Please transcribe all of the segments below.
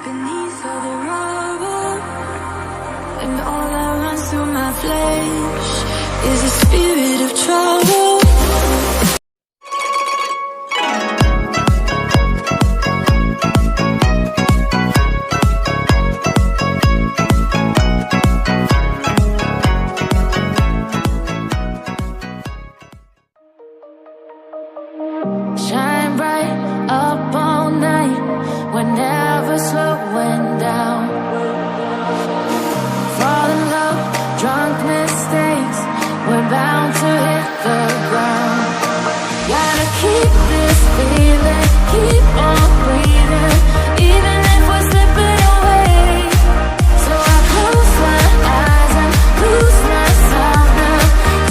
beneath all the rubble, and all that runs through my flesh is a spirit of trouble. Shine bright up all night, we're never slowing down. Fall in love, drunk mistakes, we're bound to hit the ground. Gotta keep this feeling, keep on breathing, even if we're slipping away. So I close my eyes and lose myself now,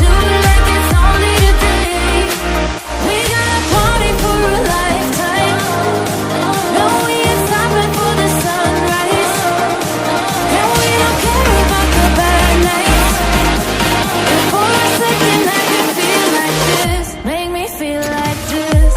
do it like it's only today. We got a party for a lifetime, no, we ain't stopping for the sunrise, and we don't care about the bad nights. And for a second I can feel like this, make me feel like this.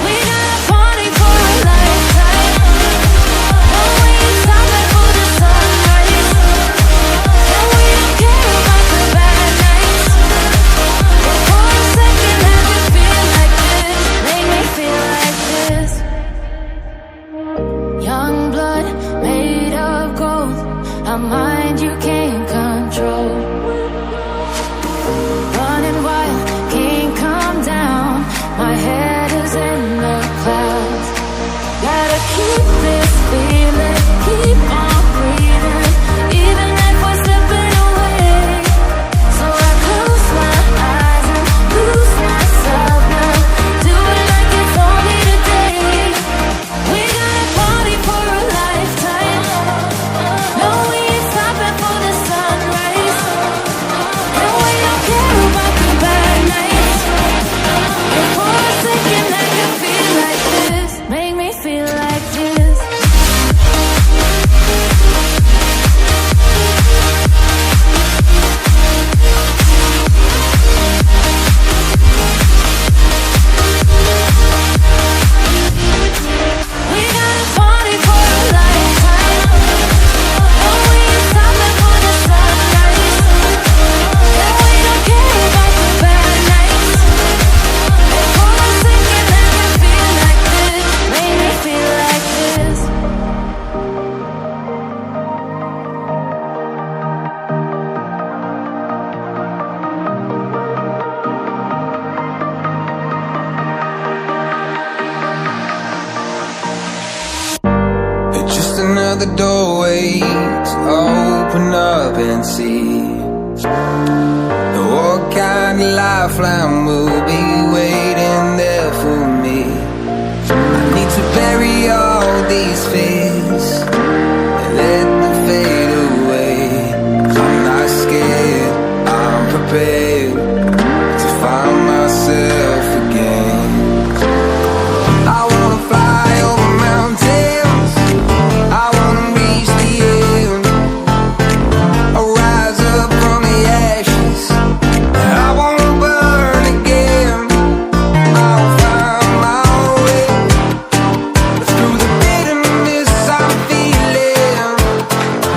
We got a party for a lifetime, no, we ain't stopping for the sunrise, and we don't care about the bad nights. But for a second I can feel like this, make me feel like this. Young blood made of gold, a mind you can't control. Running wild, can't calm down, my head is in the clouds. Gotta keep this feeling, keep on breathing, even if we're slipping away. So I close my eyes and lose myself now, do it like it's only today. We got a party for a lifetime, no, we ain't stopping for the sunrise, and we don't care about the bad nights. And for a second I can feel like this, make me feel like this. We got a party for a lifetime, no, we ain't stopping for the sunrise, and we don't care about the bad nights. And for a second I can feel like this, make me feel like this. It's just another doorway to open up and see what kind of lifeline will be waiting there for me. I need to bury all these fears and let them fade away. I'm not scared, I'm prepared to find myself again. I wanna fly over mountains, I wanna reach the end, I'll rise up from the ashes, I wanna burn again. I'll find my way through the bitterness I'm feeling.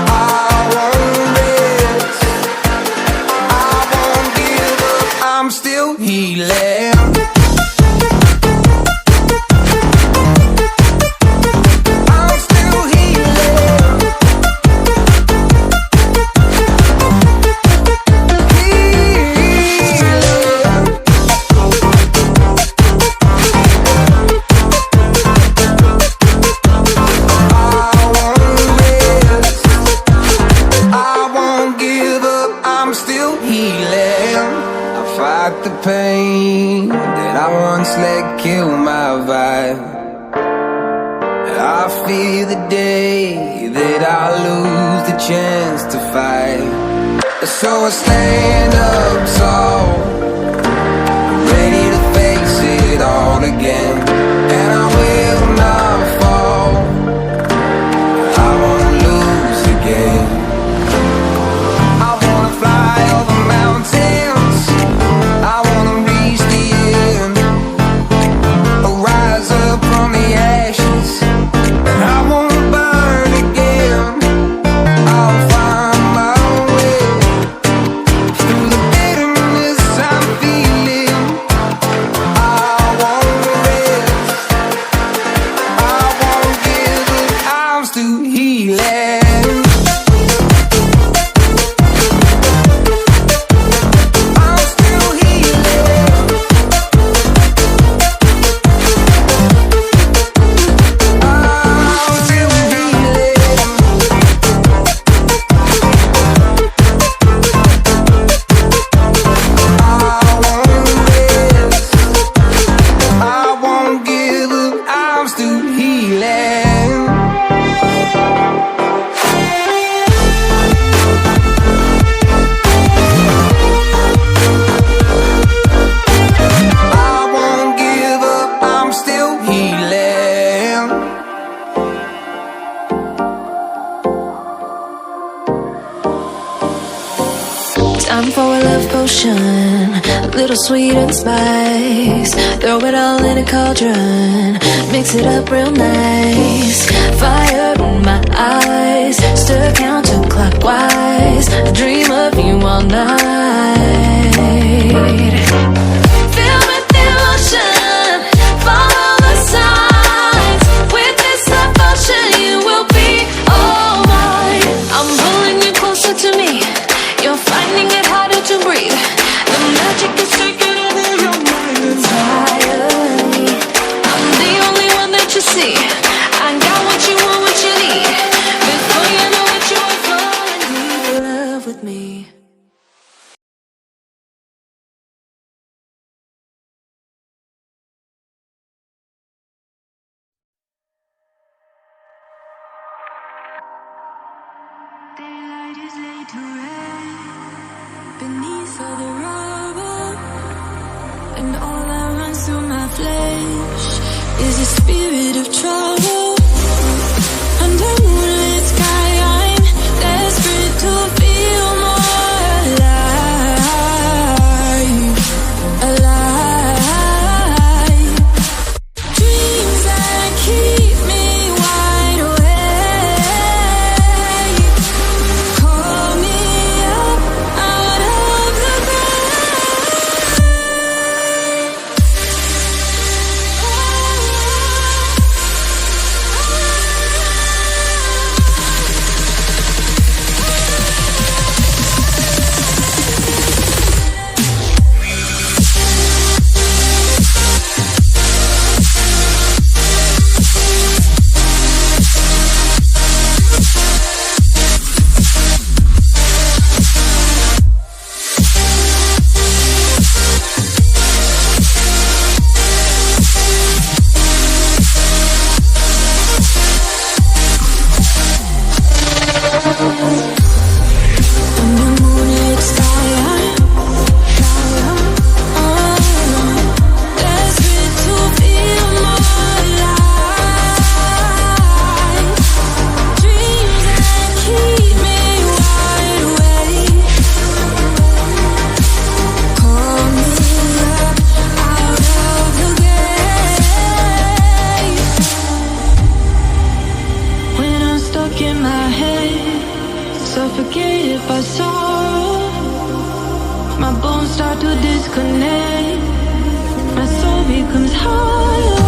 I won't rest, I won't give up, I'm still healing. I'm still healing. I won't rest, I won't give up, I'm still healing. I fight the pain that I once let kill my vibe. I fear the day that I lose the chance to fight. So I stand up tall, ready to face it all again. And I will not fall, I won't lose again. devotion, a little sweet and spice. Throw it all in a cauldron, mix it up real nice. Fire in my eyes, stir counterclockwise. I dream of you all night. Feel with emotion, follow the signs. With this devotion, you will be all mine. I'm pulling you closer to me. You're finding it harder to breathe. The magic is taking over your mind entirely. I'm the only one that you see. I got what you want, what you need. Before you know it, you will fall in deep love with me. Daylight is laid to rest beneath all the rubble, and all that runs through my flesh is a spirit of trouble. Under moonlit sky, I'm desperate to feel more alive, alive. Dreams that keep me wide awake. Call me up out of the suffocated by sorrow. My bones start to disconnect. My soul becomes hollow.